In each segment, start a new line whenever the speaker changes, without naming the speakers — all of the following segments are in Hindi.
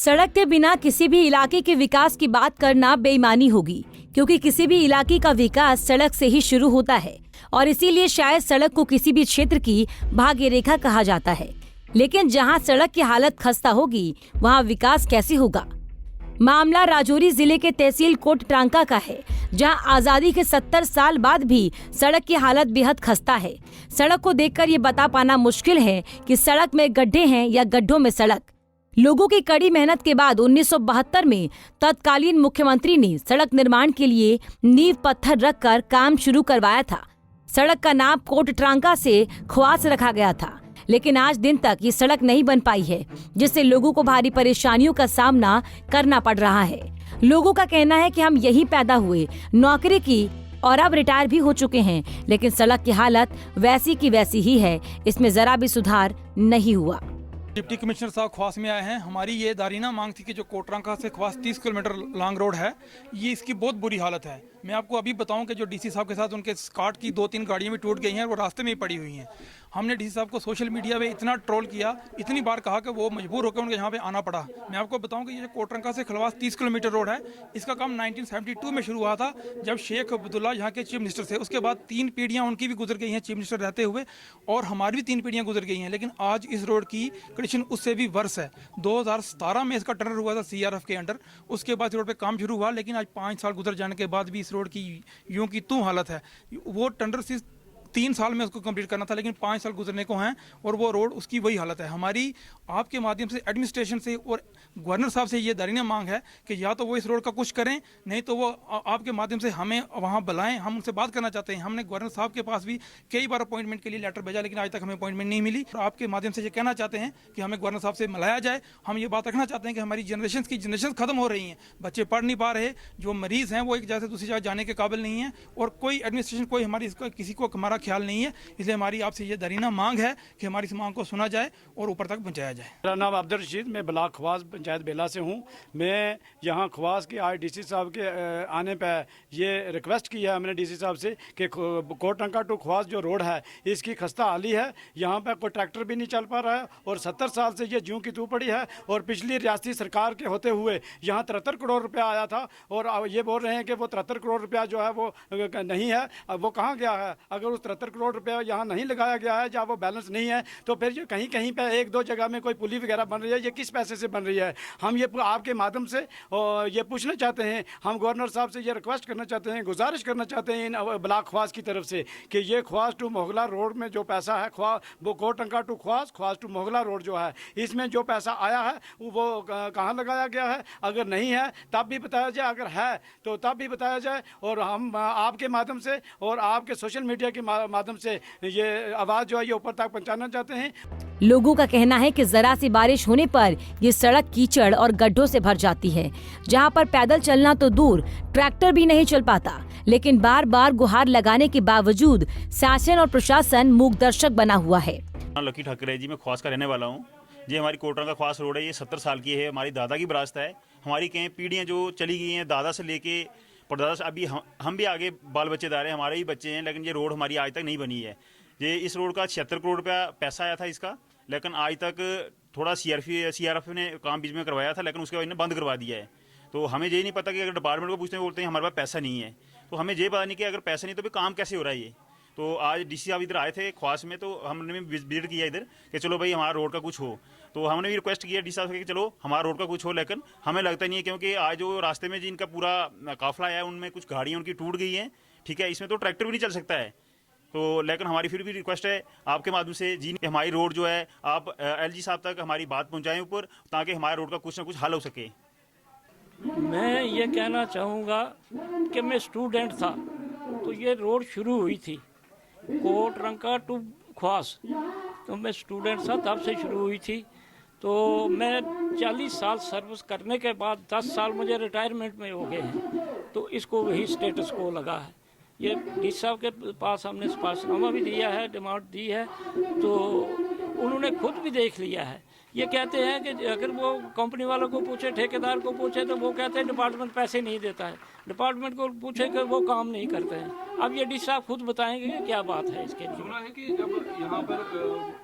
सड़क के बिना किसी भी इलाके के विकास की बात करना बेईमानी होगी, क्योंकि किसी भी इलाके का विकास सड़क से ही शुरू होता है और इसीलिए शायद सड़क को किसी भी क्षेत्र की भाग्य रेखा कहा जाता है। लेकिन जहां सड़क की हालत खस्ता होगी, वहां विकास कैसे होगा? मामला राजौरी जिले के तहसील कोट टांका का है, जहां आजादी के 70 साल बाद भी सड़क की हालत बेहद खस्ता है। सड़क को देखकर ये बता पाना मुश्किल है कि सड़क में गड्ढे हैं या गड्ढों में सड़क। लोगों की कड़ी मेहनत के बाद 1972 में तत्कालीन मुख्यमंत्री ने सड़क निर्माण के लिए नींव पत्थर रखकर काम शुरू करवाया था। सड़क का नाम कोट टांका से ख्वास रखा गया था, लेकिन आज दिन तक ये सड़क नहीं बन पाई है, जिससे लोगों को भारी परेशानियों का सामना करना पड़ रहा है। लोगों का कहना है कि हम यही पैदा हुए, नौकरी की और अब रिटायर भी हो चुके हैं, लेकिन सड़क की हालत वैसी की वैसी ही है, इसमें जरा भी सुधार नहीं हुआ।
डिप्टी कमिश्नर साहब ख्वास में आए हैं। हमारी ये दारीना मांग थी कि जो कोटरंका से ख्वास 30 किलोमीटर लॉन्ग रोड है, ये इसकी बहुत बुरी हालत है। मैं आपको अभी बताऊं कि जो डीसी साहब के साथ उनके स्काट की 2-3 गाड़ियां भी टूट गई हैं, वो रास्ते में ही पड़ी हुई हैं। हमने डीसी साहब को सोशल मीडिया पे इतना ट्रोल किया, इतनी बार कहा कि वो मजबूर होकर उनके यहाँ पे आना पड़ा। मैं आपको बताऊं कि ये जो कोटरंका से खलवास 30 किलोमीटर रोड है, इसका काम 1972 में शुरू हुआ था, जब शेख अब्दुल्ला यहाँ के चीफ मिनिस्टर थे। उसके बाद 3 पीढ़ियाँ उनकी भी गुजर गई हैं चीफ मिनिस्टर रहते हुए, और हमारी भी 3 पीढ़ियाँ गुजर गई हैं। लेकिन आज इस रोड की कंडीशन उससे भी वर्स है। 2017 में इसका टेंडर हुआ था CRF के अंडर, उसके बाद रोड पे काम शुरू हुआ, लेकिन आज 5 साल गुजर जाने के बाद भी इस रोड की यूं की तू हालत है। वो टेंडर सिर्फ 3 साल में उसको कंप्लीट करना था, लेकिन 5 साल गुजरने को हैं और वो रोड उसकी वही हालत है। हमारी आपके माध्यम से एडमिनिस्ट्रेशन से और गवर्नर साहब से ये दारीना मांग है कि या तो वो इस रोड का कुछ करें, नहीं तो वो आपके माध्यम से हमें वहाँ बुलाएं, हम उनसे बात करना चाहते हैं। हमने गवर्नर साहब के पास भी कई बार अपॉइंटमेंट के लिए लेटर भेजा, लेकिन आज तक हमें अपॉइंटमेंट नहीं मिली। और आपके माध्यम से ये कहना चाहते हैं कि हमें गवर्नर साहब से मिलाया जाए। हम ये बात रखना चाहते हैं कि हमारी जनरेशन खत्म हो रही हैं, बच्चे पढ़ नहीं पा रहे, जो मरीज हैं वो एक जगह से दूसरी जगह जाने के काबिल नहीं है, और कोई एडमिनिस्ट्रेशन, कोई हमारी किसी को हमारा ख्याल नहीं है। इसलिए हमारी आपसे ये दारीना मांग है कि हमारी इस मांग को सुना जाए और ऊपर तक पहुंचाया जाए।
मेरा नाम अब्दुल रशीद, मैं ब्लॉक ख्वास पंचायत बेला से हूँ। मैं यहाँ ख्वास के आज डीसी साहब के आने पर ये रिक्वेस्ट की है हमने डीसी साहब से कि कोटरंका टू ख्वास जो रोड है इसकी खस्ता हाली है। यहाँ पर कोई ट्रैक्टर भी नहीं चल पा रहा है और 70 साल से ये ज्यों की तू पड़ी है। और पिछली रियासती सरकार के होते हुए यहाँ 73 करोड़ रुपया आया था, और ये बोल रहे हैं कि वो 73 करोड़ रुपया जो है वो नहीं है। वो कहाँ गया है? अगर उस 73 करोड़ रुपया यहाँ नहीं लगाया गया है, या वो बैलेंस नहीं है, तो फिर जो कहीं कहीं पे 1-2 जगह में कोई पुली वगैरह बन रही है, ये किस पैसे से बन रही है? हम ये आपके माध्यम से ये पूछना चाहते हैं, हम गवर्नर साहब से ये रिक्वेस्ट करना चाहते हैं, गुजारिश करना चाहते हैं इन ब्लॉक ख्वास की तरफ से कि ये ख्वास टू मोहगला रोड में जो पैसा है, वो Kotranka to Khawas to मोहगला road जो है, इसमें जो पैसा आया है वो कहाँ लगाया गया है? अगर नहीं है तब भी बताया जाए, अगर है तो तब भी बताया जाए। और हम आपके माध्यम से और आपके सोशल मीडिया के माध्यम से ये आवाज जो है ये ऊपर तक पहुंचाना चाहते हैं।
लोगों का कहना है कि जरा सी बारिश होने पर ये सड़क कीचड़ और गड्ढों से भर जाती है, जहां पर पैदल चलना तो दूर, ट्रैक्टर भी नहीं चल पाता। लेकिन बार बार गुहार लगाने के बावजूद शासन और प्रशासन मूक दर्शक बना हुआ है।
लकी ठाकर है जी, मैं ख्वास का रहने वाला हूँ। ये हमारी कोटरंका ख्वास रोड है, ये 70 साल की है, हमारी दादा की विरासत है। हमारी कई पीढ़ियाँ जो चली गई हैं, दादा से लेके परदादा से, अभी हम भी आगे बाल बच्चेदार हैं, हमारे भी बच्चे हैं, लेकिन ये रोड हमारी आज तक नहीं बनी है। ये इस रोड का 76 करोड़ रुपया पैसा आया था इसका, लेकिन आज तक थोड़ा CRF ने काम बीच में करवाया था, लेकिन उसके बाद इन्हें बंद करवा दिया है। तो हमें ये नहीं पता कि अगर डिपार्टमेंट को पूछते हैं, बोलते हैं हमारे पास पैसा नहीं है। तो हमें ये पता नहीं कि अगर पैसा नहीं तो भी काम कैसे हो रहा है ये। तो आज डीसी साहब इधर आए थे ख्वास में, तो हमने भी विजिट किया इधर कि चलो भाई हमारा रोड का कुछ हो। तो हमने भी रिक्वेस्ट किया डीसी साहब से कि चलो हमारा रोड का कुछ हो, लेकिन हमें लगता नहीं है, क्योंकि आज जो रास्ते में जिनका पूरा काफिला आया उनमें कुछ गाड़ियाँ उनकी टूट गई हैं, ठीक है, इसमें तो ट्रैक्टर भी नहीं चल सकता है। तो लेकिन हमारी फिर भी रिक्वेस्ट है आपके माध्यम से जी, हमारी रोड जो है आप LG साहब तक हमारी बात पहुँचाएँ ऊपर, ताकि हमारे रोड का कुछ ना कुछ हल हो सके।
मैं ये कहना चाहूँगा कि मैं स्टूडेंट था तो ये रोड शुरू हुई थी कोटरंका टू ख्वास, तो मैं स्टूडेंट था तब से शुरू हुई थी। तो मैं 40 साल सर्विस करने के बाद 10 साल मुझे रिटायरमेंट में हो गए हैं, तो इसको वही स्टेटस को लगा है। ये डी साहब के पास हमने स्पष्टनामा भी दिया है, डिमांड दी है, तो उन्होंने खुद भी देख लिया है। ये कहते हैं कि अगर वो कंपनी वालों को पूछे, ठेकेदार को पूछे, तो वो कहते हैं डिपार्टमेंट पैसे नहीं देता है, डिपार्टमेंट को पूछे कि वो काम नहीं करते हैं। अब ये डी साहब खुद बताएंगे कि क्या बात है इसके लिए।
सुना है कि जब यहाँ पर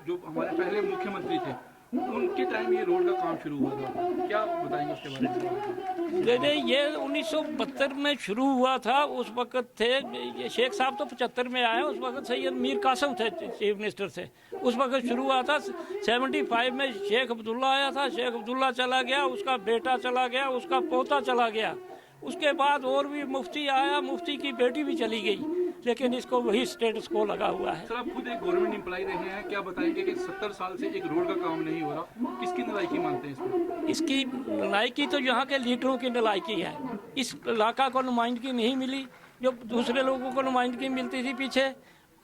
जो हमारे पहले मुख्यमंत्री थे उनके टाइम ये रोड का काम शुरू हुआ था, क्या बताएंगे उसके बारे में?
दे ये 1972 में शुरू हुआ था। उस वक्त थे ये शेख साहब तो 75 में आए, उस वक्त सैयद मीर कासम थे चीफ मिनिस्टर थे। उस वक्त शुरू हुआ था। 75 में शेख अब्दुल्ला आया था, शेख अब्दुल्ला चला गया, उसका बेटा चला गया, उसका पोता चला गया। उसके बाद और भी मुफ्ती आया, मुफ्ती की बेटी भी चली गई, लेकिन इसको वही स्टेटस को लगा हुआ है।
सर, आप खुद एक गवर्नमेंट एम्प्लॉय रहे हैं, क्या बताएंगे कि 70 साल से एक रोड का काम नहीं हो रहा, किसकी नलायकी मानते हैं इसको?
इसकी नलायकी तो यहाँ के लीडरों की नलायकी है। इस इलाका को नुमाइंदगी नहीं मिली जो दूसरे लोगों को नुमाइंदगी मिलती थी पीछे,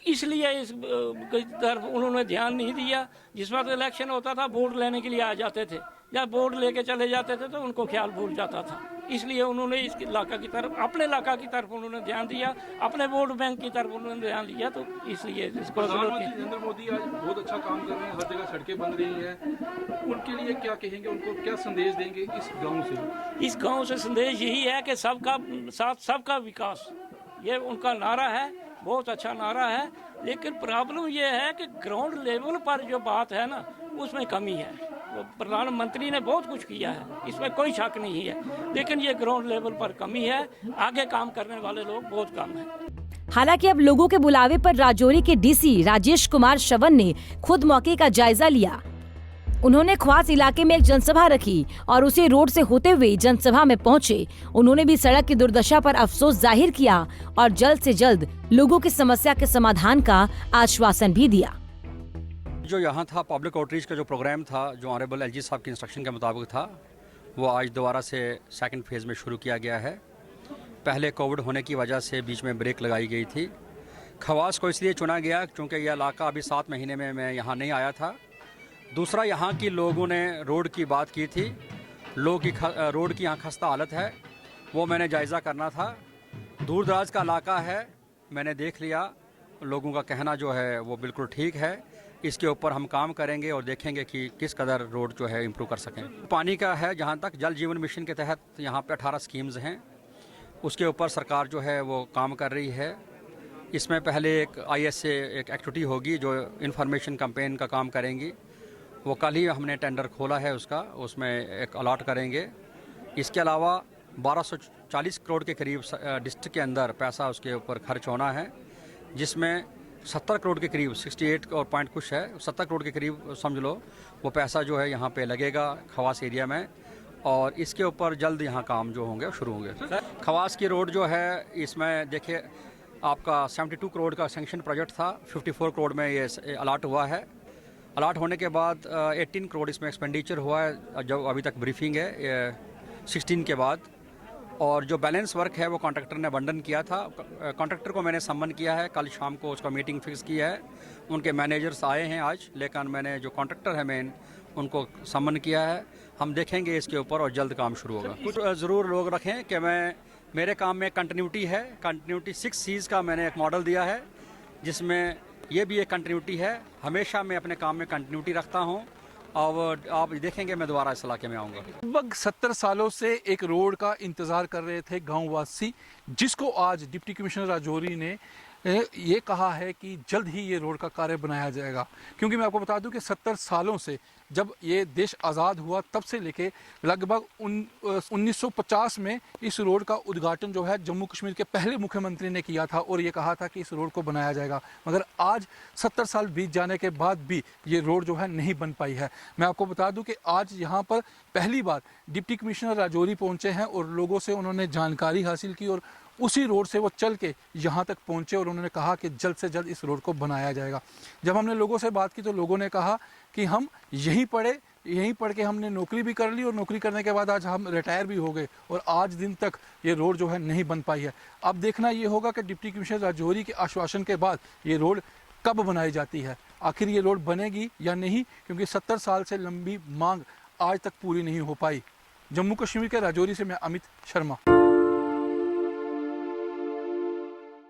इसलिए इस तरफ उन्होंने ध्यान नहीं दिया। जिस वक्त इलेक्शन होता था वोट लेने के लिए आ जाते थे, जब वोट लेके चले जाते थे तो उनको ख्याल भूल जाता था। इसलिए उन्होंने इस इलाका की तरफ, अपने इलाका की तरफ उन्होंने ध्यान दिया, अपने वोट बैंक की तरफ उन्होंने ध्यान दिया। तो इसलिए इसको
प्रधानमंत्री नरेंद्र मोदी आज बहुत अच्छा काम कर रहे हैं, हर जगह सड़कें बन रही हैं, उनके लिए क्या कहेंगे, उनको क्या संदेश देंगे इस गाँव से?
इस गांव से संदेश यही है कि सबका साथ सबका विकास, ये उनका नारा है, बहुत अच्छा नारा है। लेकिन प्रॉब्लम ये है कि ग्राउंड लेवल पर जो बात है ना, उसमें कमी है। वो प्रधानमंत्री ने बहुत कुछ किया है, इसमें कोई शक नहीं है, लेकिन ये ग्राउंड लेवल पर कमी है। आगे काम करने वाले लोग बहुत कम हैं।
हालांकि अब लोगों के बुलावे पर राजौरी के डीसी राजेश कुमार श्रवण ने खुद मौके का जायजा लिया। उन्होंने ख्वास इलाके में एक जनसभा रखी और उसी रोड से होते हुए जनसभा में पहुंचे। उन्होंने भी सड़क की दुर्दशा पर अफसोस जाहिर किया और जल्द से जल्द लोगों की समस्या के समाधान का आश्वासन भी दिया।
जो यहाँ था पब्लिक आउटरीच का जो प्रोग्राम था, जो ऑनरेबल एलजी साहब के इंस्ट्रक्शन के मुताबिक था, वो आज दोबारा से सेकंड फेज़ में शुरू किया गया है। पहले कोविड होने की वजह से बीच में ब्रेक लगाई गई थी। खवास को इसलिए चुना गया क्योंकि यह इलाका अभी 7 महीने में मैं यहाँ नहीं आया था। दूसरा, यहाँ की लोगों ने रोड की बात की थी, रोड की यहाँ खस्ता हालत है, वो मैंने जायज़ा करना था। दूर दराज का इलाका है, मैंने देख लिया, लोगों का कहना जो है वो बिल्कुल ठीक है। इसके ऊपर हम काम करेंगे और देखेंगे कि किस कदर रोड जो है इम्प्रूव कर सकें। पानी का है, जहाँ तक जल जीवन मिशन के तहत यहाँ पे 18 स्कीम्स हैं, उसके ऊपर सरकार जो है वो काम कर रही है। इसमें पहले एक ISA एक एक्टिविटी होगी जो इन्फॉर्मेशन कैंपेन का काम करेंगी, वो कल ही हमने टेंडर खोला है उसका, उसमें एक अलॉट करेंगे। इसके अलावा 1240 करोड़ के करीब डिस्ट्रिक्ट के अंदर पैसा उसके ऊपर खर्च होना है, जिसमें 70 करोड़ के करीब 68 और पॉइंट कुछ है, 70 करोड़ के करीब समझ लो वो पैसा जो है यहाँ पे लगेगा खवास एरिया में। और इसके ऊपर जल्द यहाँ काम जो होंगे शुरू होंगे। खवास की रोड जो है, इसमें देखिए आपका 72 करोड़ का सैंक्शन प्रोजेक्ट था, 54 करोड़ में ये अलॉट हुआ है। अलॉट होने के बाद 18 करोड़ इसमें एक्सपेंडिचर हुआ है, जो अभी तक ब्रीफिंग है 16 के बाद। और जो बैलेंस वर्क है वो कॉन्ट्रैक्टर ने अबंडन किया था। कॉन्ट्रैक्टर को मैंने सम्मन किया है, कल शाम को उसका मीटिंग फिक्स किया है। उनके मैनेजर्स आए हैं आज, लेकिन मैंने जो कॉन्ट्रैक्टर है मेन उनको सम्मन किया है। हम देखेंगे इसके ऊपर और जल्द काम शुरू होगा। कुछ ज़रूर लोग रखें कि मेरे काम में कंटिन्यूटी है। कंटिन्यूटी 6 C's का मैंने एक मॉडल दिया है, जिसमें ये भी एक कंटिन्यूटी है। हमेशा मैं अपने काम में कंटिन्यूटी रखता हूँ और आप देखेंगे मैं दोबारा इस इलाके में आऊँगा।
लगभग 70 सालों से एक रोड का इंतज़ार कर रहे थे गांववासी, जिसको आज डिप्टी कमिश्नर राजौरी ने ये कहा है कि जल्द ही ये रोड का कार्य बनाया जाएगा। क्योंकि मैं आपको बता दूं कि 70 सालों से, जब ये देश आज़ाद हुआ तब से लेके लगभग 1950 में इस रोड का उद्घाटन जो है जम्मू कश्मीर के पहले मुख्यमंत्री ने किया था और ये कहा था कि इस रोड को बनाया जाएगा। मगर आज 70 साल बीत जाने के बाद भी ये रोड जो है नहीं बन पाई है। मैं आपको बता दूं कि आज यहाँ पर पहली बार डिप्टी कमिश्नर राजौरी पहुँचे हैं और लोगों से उन्होंने जानकारी हासिल की और उसी रोड से वो चल के यहाँ तक पहुँचे और उन्होंने कहा कि जल्द से जल्द इस रोड को बनाया जाएगा। जब हमने लोगों से बात की तो लोगों ने कहा कि हम यहीं पढ़ के हमने नौकरी भी कर ली और नौकरी करने के बाद आज हम रिटायर भी हो गए और आज दिन तक ये रोड जो है नहीं बन पाई है। अब देखना ये होगा कि डिप्टी कमिश्नर राजौरी के आश्वासन के बाद ये रोड कब बनाई जाती है, आखिर ये रोड बनेगी या नहीं, क्योंकि 70 साल से लंबी मांग आज तक पूरी नहीं हो पाई। जम्मू कश्मीर के राजौरी से मैं अमित शर्मा।